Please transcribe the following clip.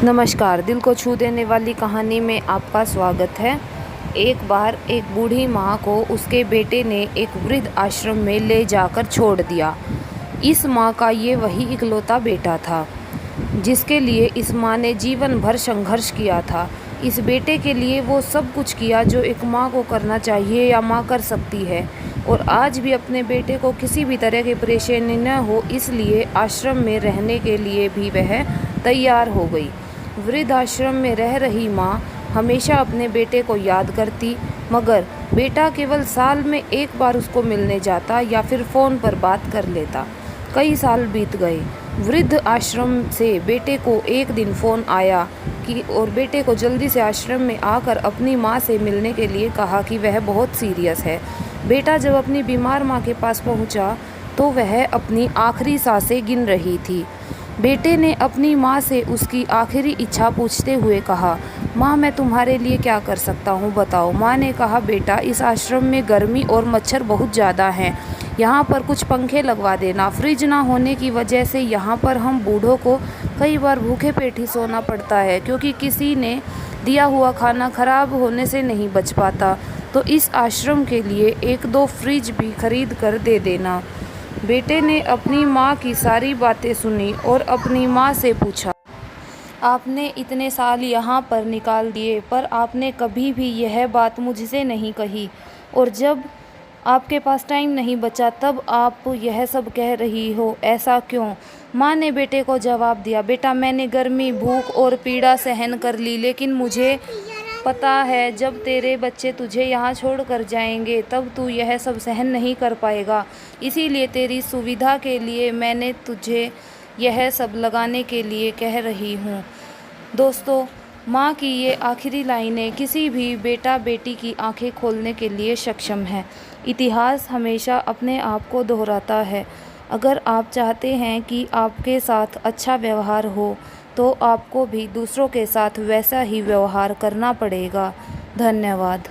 नमस्कार। दिल को छू देने वाली कहानी में आपका स्वागत है। एक बार एक बूढ़ी माँ को उसके बेटे ने एक वृद्ध आश्रम में ले जाकर छोड़ दिया। इस माँ का ये वही इकलौता बेटा था जिसके लिए इस माँ ने जीवन भर संघर्ष किया था। इस बेटे के लिए वो सब कुछ किया जो एक माँ को करना चाहिए या माँ कर सकती है, और आज भी अपने बेटे को किसी भी तरह की परेशानी न हो इसलिए आश्रम में रहने के लिए भी वह तैयार हो गई। वृद्ध आश्रम में रह रही माँ हमेशा अपने बेटे को याद करती, मगर बेटा केवल साल में एक बार उसको मिलने जाता या फिर फ़ोन पर बात कर लेता। कई साल बीत गए। वृद्ध आश्रम से बेटे को एक दिन फ़ोन आया और बेटे को जल्दी से आश्रम में आकर अपनी माँ से मिलने के लिए कहा कि वह बहुत सीरियस है। बेटा जब अपनी बीमार माँ के पास पहुँचा तो वह अपनी आखिरी सांसें गिन रही थी। बेटे ने अपनी माँ से उसकी आखिरी इच्छा पूछते हुए कहा, माँ मैं तुम्हारे लिए क्या कर सकता हूँ बताओ। माँ ने कहा, बेटा इस आश्रम में गर्मी और मच्छर बहुत ज़्यादा हैं, यहाँ पर कुछ पंखे लगवा देना। फ्रिज ना होने की वजह से यहाँ पर हम बूढ़ों को कई बार भूखे पेट ही सोना पड़ता है, क्योंकि किसी ने दिया हुआ खाना खराब होने से नहीं बच पाता। तो इस आश्रम के लिए एक दो फ्रिज भी खरीद कर दे देना। बेटे ने अपनी माँ की सारी बातें सुनी और अपनी माँ से पूछा, आपने इतने साल यहाँ पर निकाल दिए पर आपने कभी भी यह बात मुझसे नहीं कही, और जब आपके पास टाइम नहीं बचा तब आप यह सब कह रही हो, ऐसा क्यों? माँ ने बेटे को जवाब दिया, बेटा मैंने गर्मी, भूख और पीड़ा सहन कर ली, लेकिन मुझे पता है जब तेरे बच्चे तुझे यहाँ छोड़ कर जाएंगे तब तू यह सब सहन नहीं कर पाएगा। इसीलिए तेरी सुविधा के लिए मैंने तुझे यह सब लगाने के लिए कह रही हूँ। दोस्तों, माँ की ये आखिरी लाइनें किसी भी बेटा बेटी की आंखें खोलने के लिए सक्षम है। इतिहास हमेशा अपने आप को दोहराता है। अगर आप चाहते हैं कि आपके साथ अच्छा व्यवहार हो तो आपको भी दूसरों के साथ वैसा ही व्यवहार करना पड़ेगा। धन्यवाद।